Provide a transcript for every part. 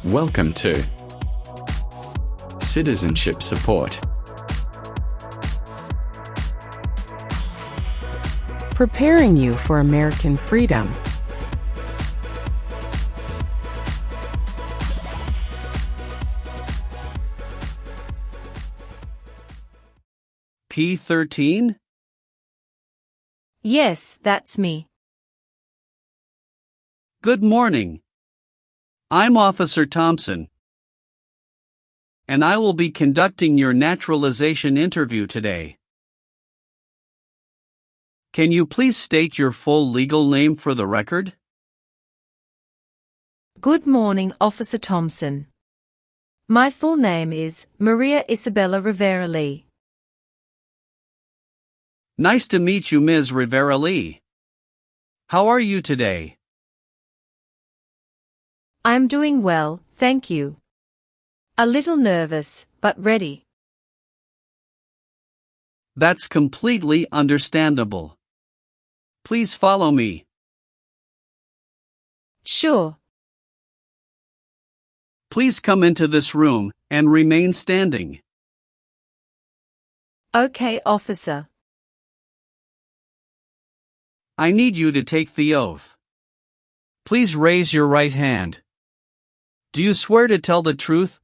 Welcome to Citizenship Support. Preparing you for American freedom. P13? Yes, that's me. Good morning. I'm Officer Thompson, and I will be conducting your naturalization interview today. Can you please state your full legal name for the record? Good morning, Officer Thompson. My full name is Maria Isabella Rivera Lee. Nice to meet you, Ms. Rivera Lee. How are you today? I'm doing well, thank you. A little nervous, but ready. That's completely understandable. Please follow me. Sure. Please come into this room and remain standing. Okay, officer. I need you to take the oath. Please raise your right hand. Do you swear to tell the truth,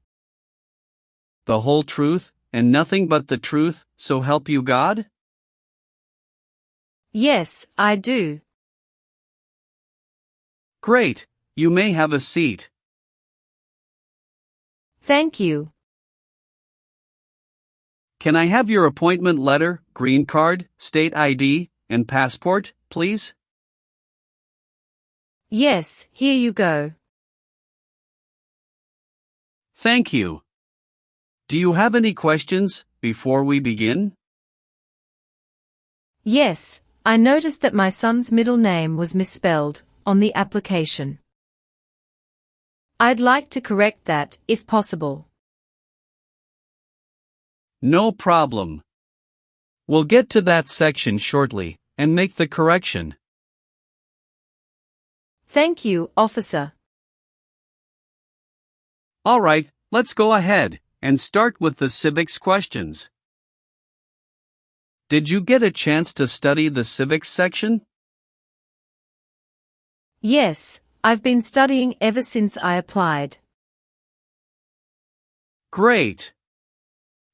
the whole truth, and nothing but the truth, so help you God? Yes, I do. Great, you may have a seat. Thank you. Can I have your appointment letter, green card, state ID, and passport, please? Yes, here you go. Thank you. Do you have any questions before we begin? Yes, I noticed that my son's middle name was misspelled on the application. I'd like to correct that, if possible. No problem. We'll get to that section shortly and make the correction. Thank you, officer. All right, let's go ahead and start with the civics questions. Did you get a chance to study the civics section? Yes, I've been studying ever since I applied. Great.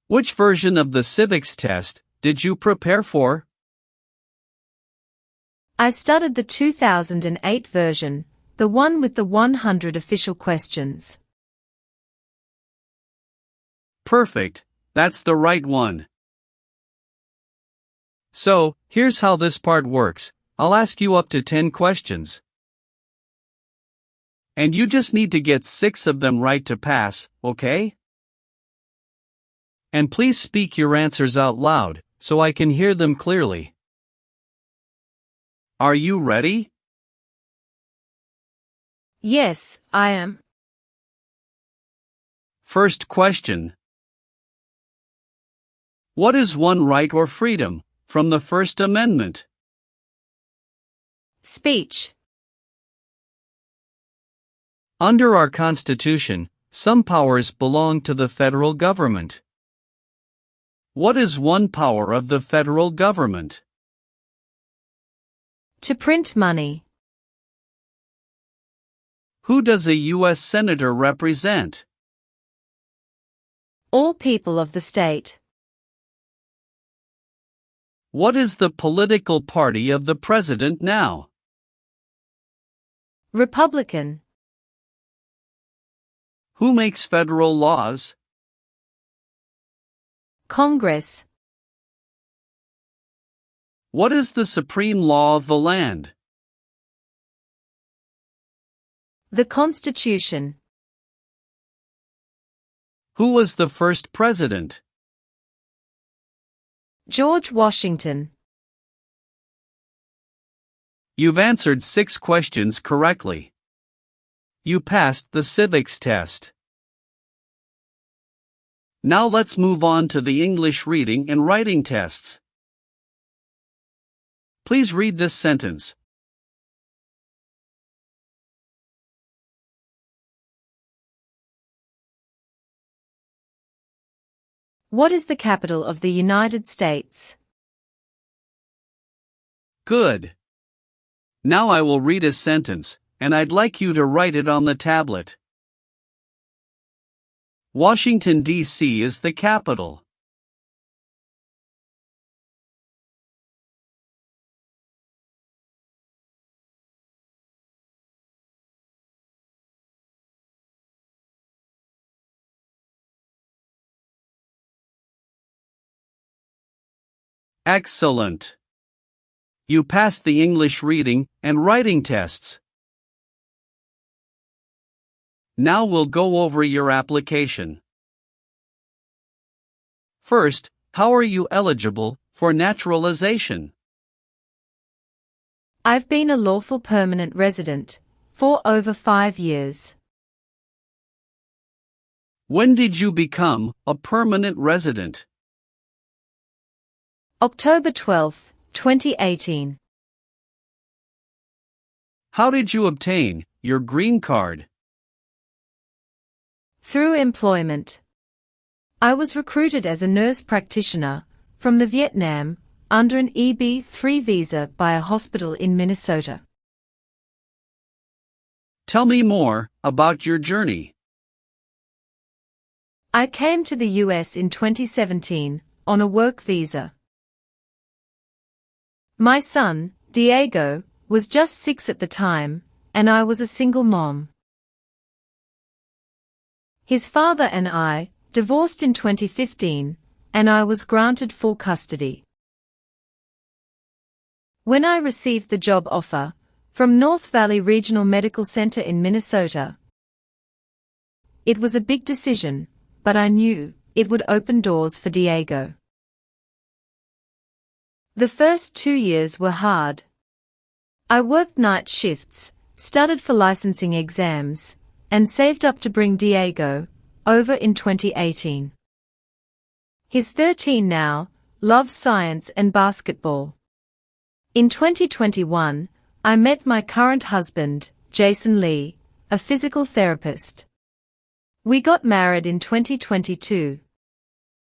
Which version of the civics test did you prepare for? I studied the 2008 version, the one with the 100 official questions. Perfect, that's the right one. So, here's how this part works. I'll ask you up to 10 questions. And you just need to get 6 of them right to pass, okay? And please speak your answers out loud, so I can hear them clearly. Are you ready? Yes, I am. First question. What is one right or freedom from the First Amendment? Speech. Under our Constitution, some powers belong to the federal government. What is one power of the federal government? To print money. Who does a U.S. Senator represent? All people of the state. What is the political party of the president now? Republican. Who makes federal laws? Congress. What is the supreme law of the land? The Constitution. Who was the first president? George Washington. You've answered 6 questions correctly. You passed the civics test. Now let's move on to the English reading and writing tests. Please read this sentence. What is the capital of the United States? Good. Now I will read a sentence, and I'd like you to write it on the tablet. Washington, D.C. is the capital. Excellent. You passed the English reading and writing tests. Now we'll go over your application. First, how are you eligible for naturalization? I've been a lawful permanent resident for over 5 years. When did you become a permanent resident? October 12, 2018. How did you obtain your green card? Through employment. I was recruited as a nurse practitioner from the Vietnam under an EB-3 visa by a hospital in Minnesota. Tell me more about your journey. I came to the US in 2017 on a work visa. My son, Diego, was just 6 at the time, and I was a single mom. His father and I divorced in 2015, and I was granted full custody. When I received the job offer from North Valley Regional Medical Center in Minnesota, it was a big decision, but I knew it would open doors for Diego. The first 2 years were hard. I worked night shifts, studied for licensing exams, and saved up to bring Diego over in 2018. He's 13 now, loves science and basketball. In 2021, I met my current husband, Jason Lee, a physical therapist. We got married in 2022.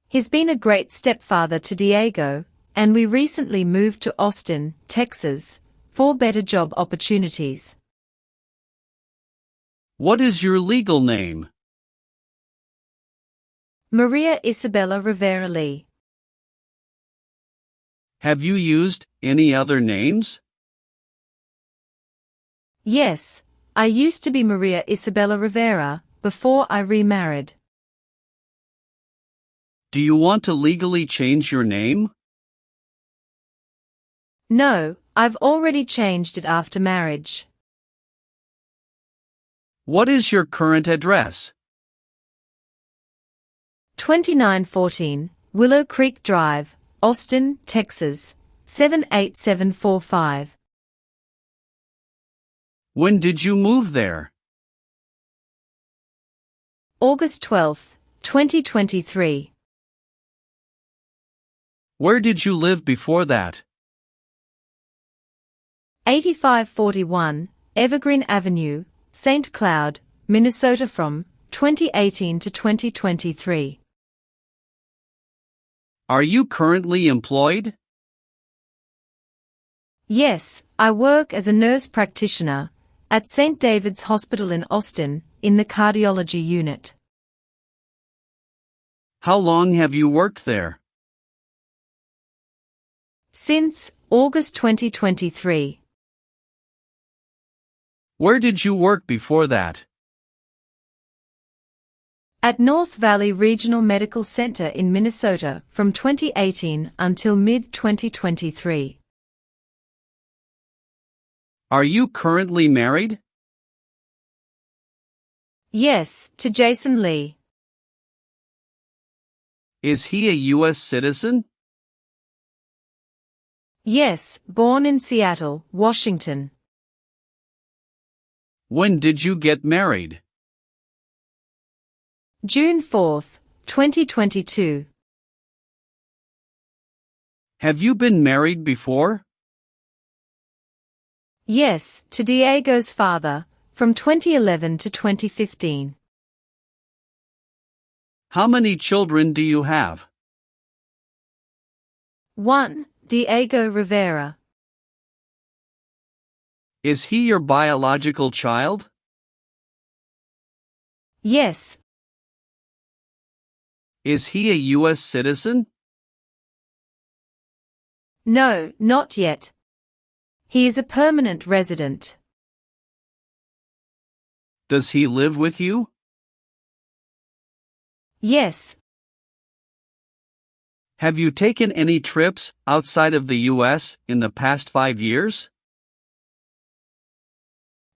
He's been a great stepfather to Diego, and we recently moved to Austin, Texas, for better job opportunities. What is your legal name? Maria Isabella Rivera Lee. Have you used any other names? Yes, I used to be Maria Isabella Rivera before I remarried. Do you want to legally change your name? No, I've already changed it after marriage. What is your current address? 2914 Willow Creek Drive, Austin, Texas, 78745. When did you move there? August 12, 2023. Where did you live before that? 8541 Evergreen Avenue, St. Cloud, Minnesota from 2018 to 2023. Are you currently employed? Yes, I work as a nurse practitioner at St. David's Hospital in Austin in the cardiology unit. How long have you worked there? Since August 2023. Where did you work before that? At North Valley Regional Medical Center in Minnesota from 2018 until mid-2023. Are you currently married? Yes, to Jason Lee. Is he a U.S. citizen? Yes, born in Seattle, Washington. When did you get married? June 4, 2022. Have you been married before? Yes, to Diego's father, from 2011 to 2015. How many children do you have? 1. Diego Rivera. Is he your biological child? Yes. Is he a U.S. citizen? No, not yet. He is a permanent resident. Does he live with you? Yes. Have you taken any trips outside of the U.S. in the past 5 years?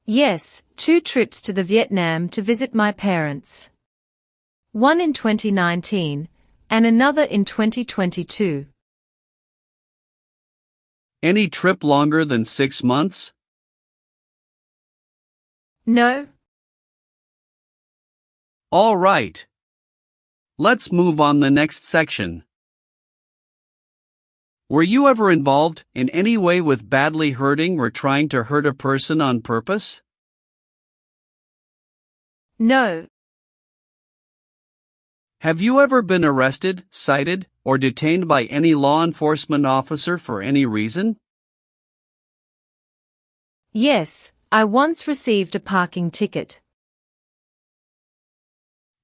Yes, 2 trips to the Vietnam to visit my parents. One in 2019, and another in 2022. Any trip longer than 6 months? No. All right. Let's move on the next section. Were you ever involved in any way with badly hurting or trying to hurt a person on purpose? No. Have you ever been arrested, cited, or detained by any law enforcement officer for any reason? Yes, I once received a parking ticket.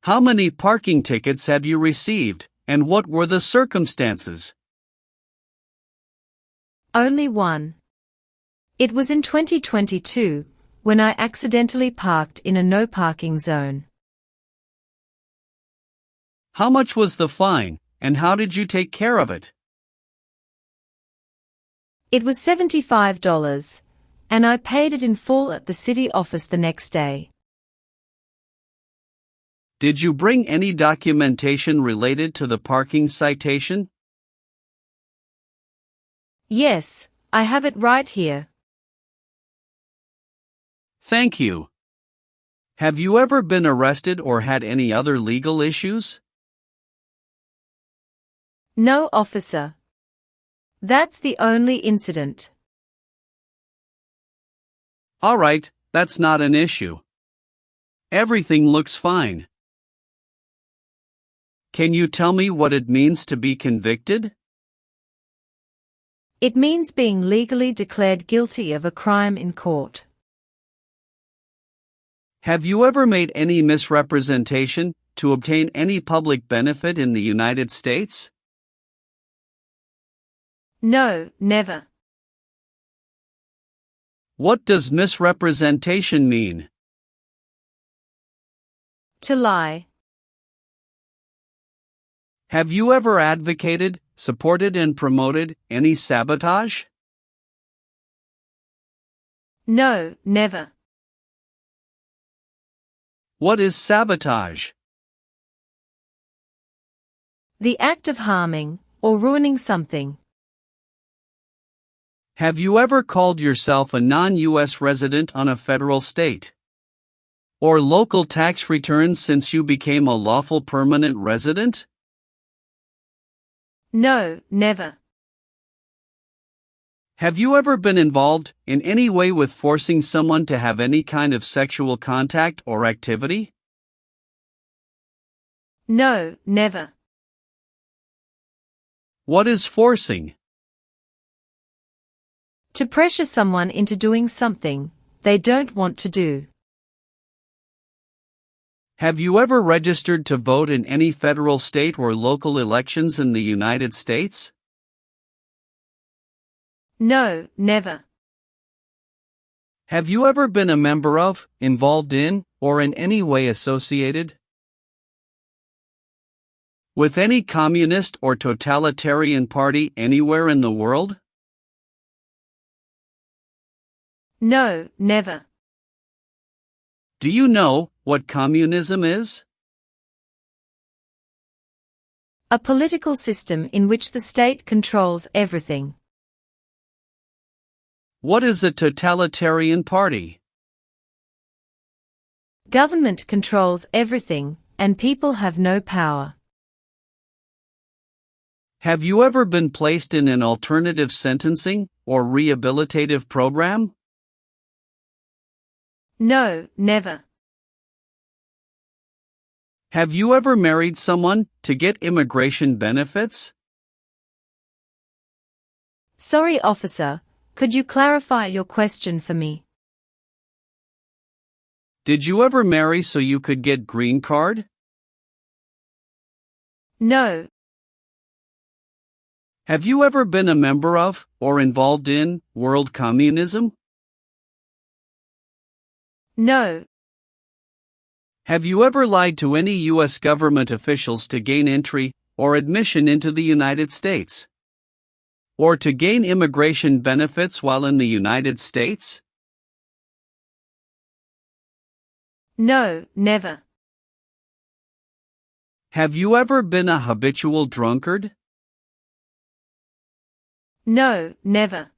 How many parking tickets have you received, and what were the circumstances? Only one. It was in 2022, when I accidentally parked in a no parking zone. How much was the fine, and how did you take care of it? It was $75, and I paid it in full at the city office the next day. Did you bring any documentation related to the parking citation? Yes, I have it right here. Thank you. Have you ever been arrested or had any other legal issues? No, officer. That's the only incident. All right, that's not an issue. Everything looks fine. Can you tell me what it means to be convicted? It means being legally declared guilty of a crime in court. Have you ever made any misrepresentation to obtain any public benefit in the United States? No, never. What does misrepresentation mean? To lie. Have you ever advocated, supported and promoted any sabotage? No, never. What is sabotage? The act of harming or ruining something. Have you ever called yourself a non-U.S. resident on a federal, state, or local tax returns since you became a lawful permanent resident? No, never. Have you ever been involved in any way with forcing someone to have any kind of sexual contact or activity? No, never. What is forcing? To pressure someone into doing something they don't want to do. Have you ever registered to vote in any federal, state, or local elections in the United States? No, never. Have you ever been a member of, involved in, or in any way associated with any communist or totalitarian party anywhere in the world? No, never. Do you know what communism is? A political system in which the state controls everything. What is a totalitarian party? Government controls everything, and people have no power. Have you ever been placed in an alternative sentencing or rehabilitative program? No, never. Have you ever married someone to get immigration benefits? Sorry, officer, could you clarify your question for me? Did you ever marry so you could get green card? No. Have you ever been a member of, or involved in, world communism? No. Have you ever lied to any U.S. government officials to gain entry or admission into the United States? Or to gain immigration benefits while in the United States? No, never. Have you ever been a habitual drunkard? No, never.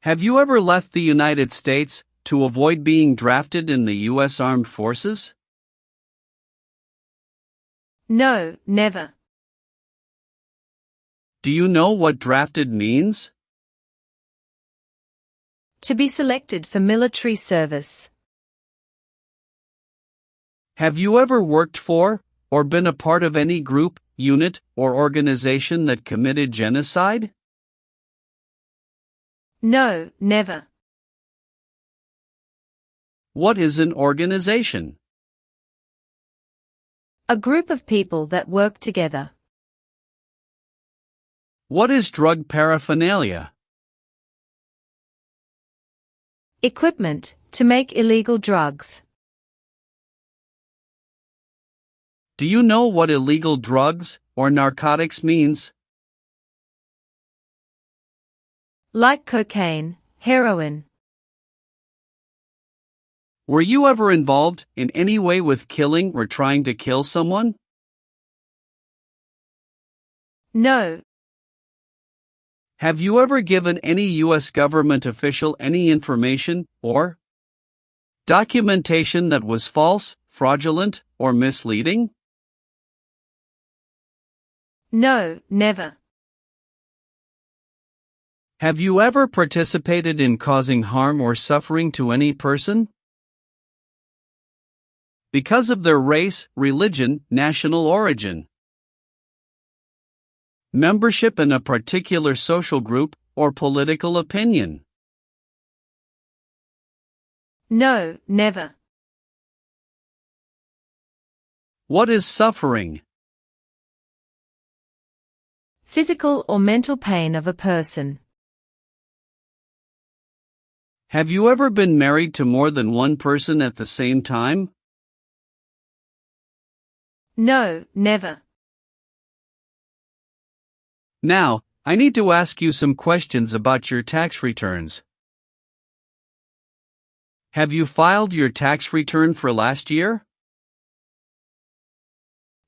Have you ever left the United States to avoid being drafted in the U.S. Armed Forces? No, never. Do you know what drafted means? To be selected for military service. Have you ever worked for, or been a part of any group, unit, or organization that committed genocide? No, never. What is an organization? A group of people that work together. What is drug paraphernalia? Equipment to make illegal drugs. Do you know what illegal drugs or narcotics means? Like cocaine, heroin. Were you ever involved in any way with killing or trying to kill someone? No. Have you ever given any U.S. government official any information or documentation that was false, fraudulent, or misleading? No, never. Have you ever participated in causing harm or suffering to any person? Because of their race, religion, national origin, membership in a particular social group, or political opinion? No, never. What is suffering? Physical or mental pain of a person. Have you ever been married to more than one person at the same time? No, never. Now, I need to ask you some questions about your tax returns. Have you filed your tax return for last year?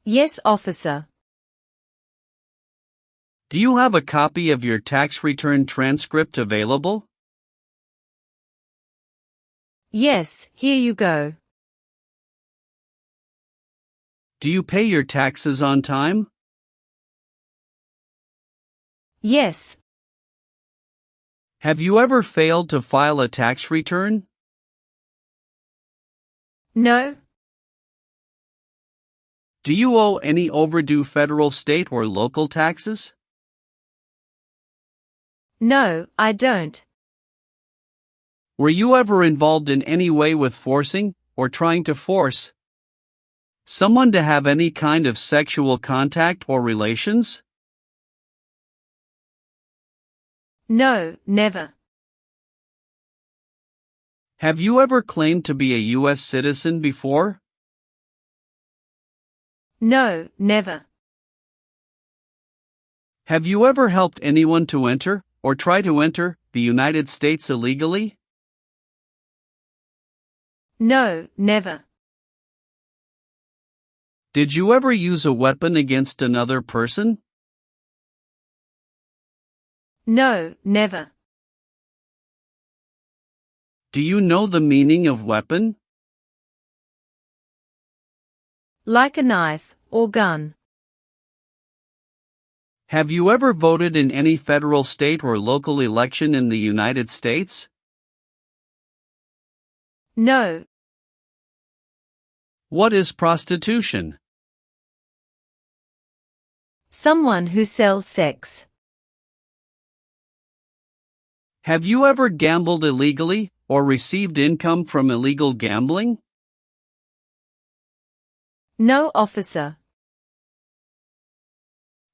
Yes, officer. Do you have a copy of your tax return transcript available? Yes, here you go. Do you pay your taxes on time? Yes. Have you ever failed to file a tax return? No. Do you owe any overdue federal, state, or local taxes? No, I don't. Were you ever involved in any way with forcing, or trying to force, someone to have any kind of sexual contact or relations? No, never. Have you ever claimed to be a U.S. citizen before? No, never. Have you ever helped anyone to enter, or try to enter, the United States illegally? No, never. Did you ever use a weapon against another person? No, never. Do you know the meaning of weapon? Like a knife or gun. Have you ever voted in any federal, state, or local election in the United States? No. What is prostitution? Someone who sells sex. Have you ever gambled illegally or received income from illegal gambling? No, officer.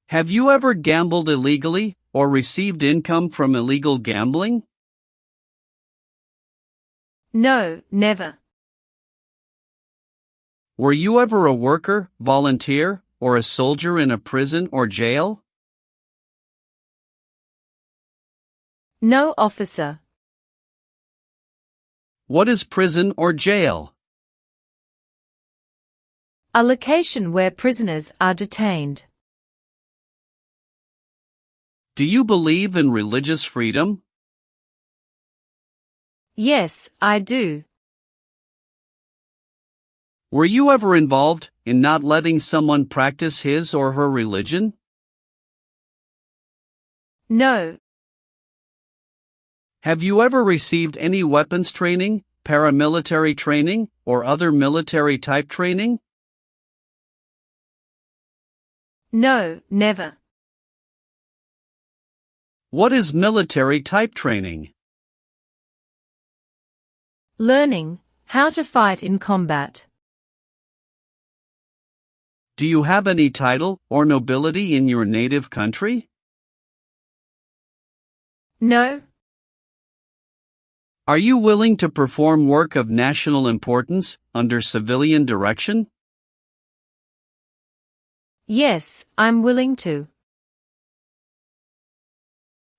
Have you ever gambled illegally or received income from illegal gambling? No, never. Were you ever a worker, volunteer, or a soldier in a prison or jail? No, officer. What is prison or jail? A location where prisoners are detained. Do you believe in religious freedom? Yes, I do. Were you ever involved in not letting someone practice his or her religion? No. Have you ever received any weapons training, paramilitary training, or other military type training? No, never. What is military type training? Learning how to fight in combat. Do you have any title or nobility in your native country? No. Are you willing to perform work of national importance under civilian direction? Yes, I'm willing to.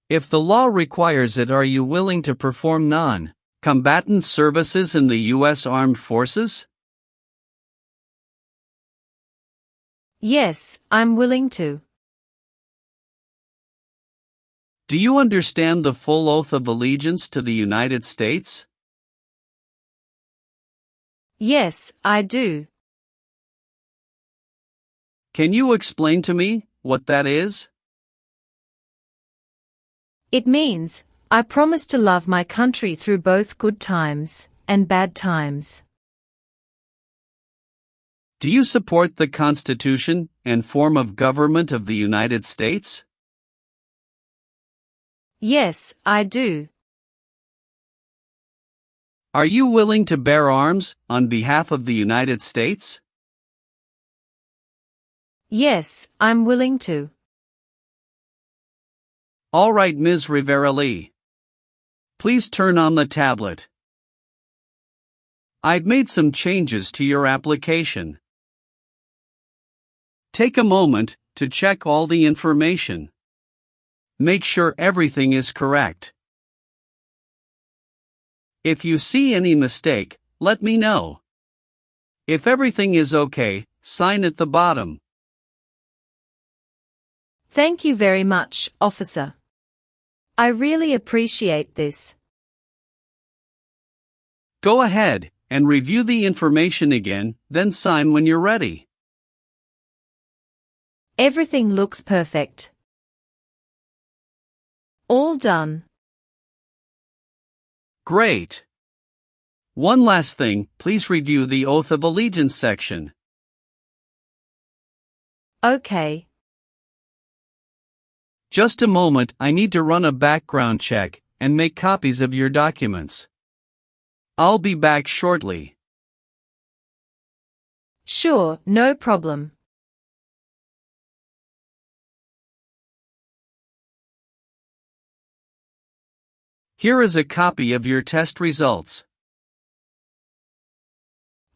If the law requires it, are you willing to perform non-combatant services in the U.S. Armed Forces? Yes, I'm willing to. Do you understand the full oath of allegiance to the United States? Yes, I do. Can you explain to me what that is? It means, I promise to love my country through both good times and bad times. Do you support the Constitution and form of government of the United States? Yes, I do. Are you willing to bear arms on behalf of the United States? Yes, I'm willing to. All right, Ms. Rivera-Lee. Please turn on the tablet. I've made some changes to your application. Take a moment to check all the information. Make sure everything is correct. If you see any mistake, let me know. If everything is okay, sign at the bottom. Thank you very much, officer. I really appreciate this. Go ahead and review the information again, then sign when you're ready. Everything looks perfect. All done. Great. One last thing, please review the Oath of Allegiance section. Okay. Just a moment, I need to run a background check and make copies of your documents. I'll be back shortly. Sure, no problem. Here is a copy of your test results.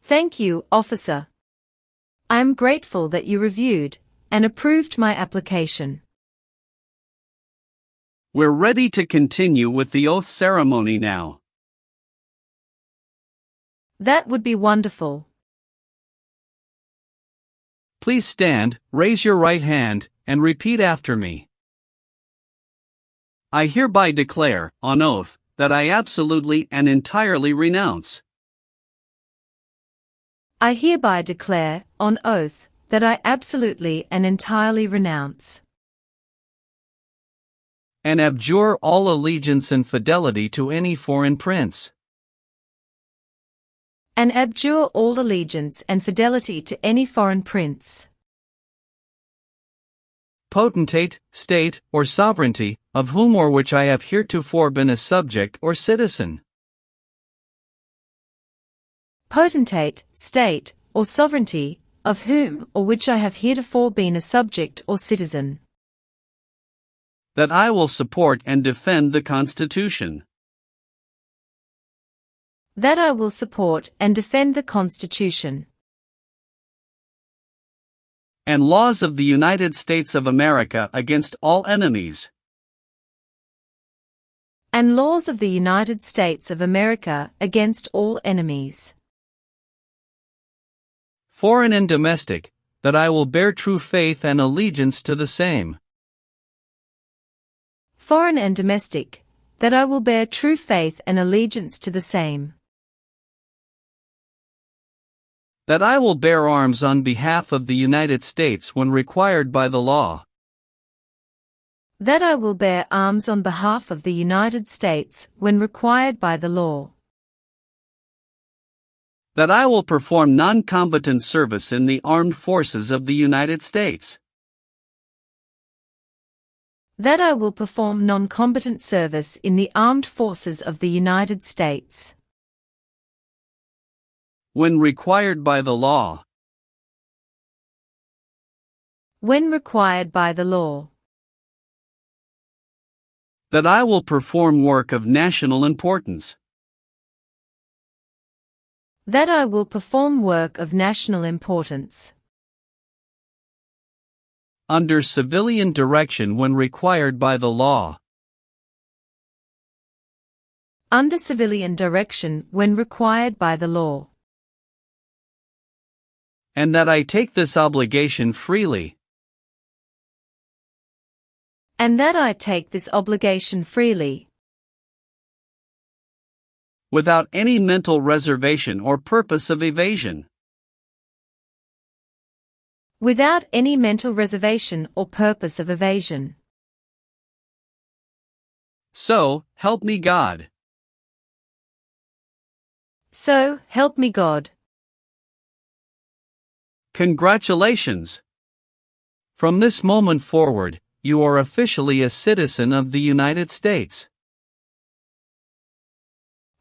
Thank you, officer. I am grateful that you reviewed and approved my application. We're ready to continue with the oath ceremony now. That would be wonderful. Please stand, raise your right hand, and repeat after me. I hereby declare, on oath, that I absolutely and entirely renounce. I hereby declare, on oath, that I absolutely and entirely renounce and abjure all allegiance and fidelity to any foreign prince, and abjure all allegiance and fidelity to any foreign prince, potentate, state, or sovereignty, of whom or which I have heretofore been a subject or citizen. Potentate, state, or sovereignty, of whom or which I have heretofore been a subject or citizen. That I will support and defend the Constitution. That I will support and defend the Constitution. And laws of the United States of America against all enemies. And laws of the United States of America against all enemies. Foreign and domestic, that I will bear true faith and allegiance to the same. Foreign and domestic, that I will bear true faith and allegiance to the same. That I will bear arms on behalf of the United States when required by the law. That I will bear arms on behalf of the United States when required by the law. That I will perform non-combatant service in the armed forces of the United States. That I will perform non-combatant service in the armed forces of the United States. When required by the law. When required by the law. That I will perform work of national importance. That I will perform work of national importance. Under civilian direction when required by the law. Under civilian direction when required by the law. And that I take this obligation freely. And that I take this obligation freely. Without any mental reservation or purpose of evasion. Without any mental reservation or purpose of evasion. So, help me God. So, help me God. Congratulations! From this moment forward, you are officially a citizen of the United States.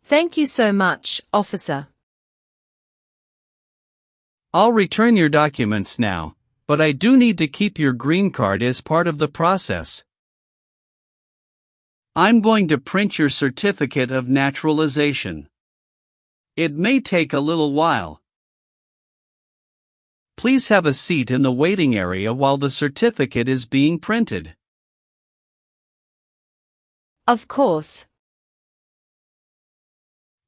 Thank you so much, officer. I'll return your documents now, but I do need to keep your green card as part of the process. I'm going to print your certificate of naturalization. It may take a little while. Please have a seat in the waiting area while the certificate is being printed. Of course.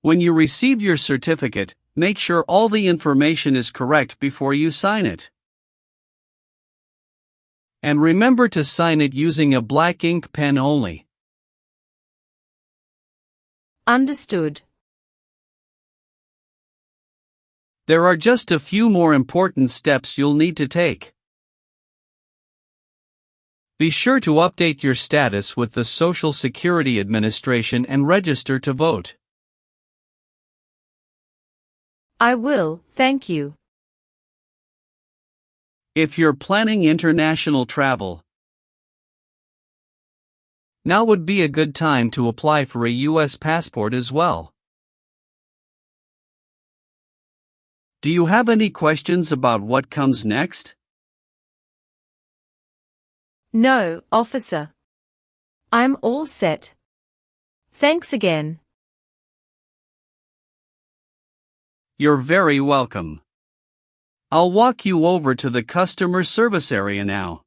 When you receive your certificate, make sure all the information is correct before you sign it. And remember to sign it using a black ink pen only. Understood. There are just a few more important steps you'll need to take. Be sure to update your status with the Social Security Administration and register to vote. I will, thank you. If you're planning international travel, now would be a good time to apply for a U.S. passport as well. Do you have any questions about what comes next? No, officer. I'm all set. Thanks again. You're very welcome. I'll walk you over to the customer service area now.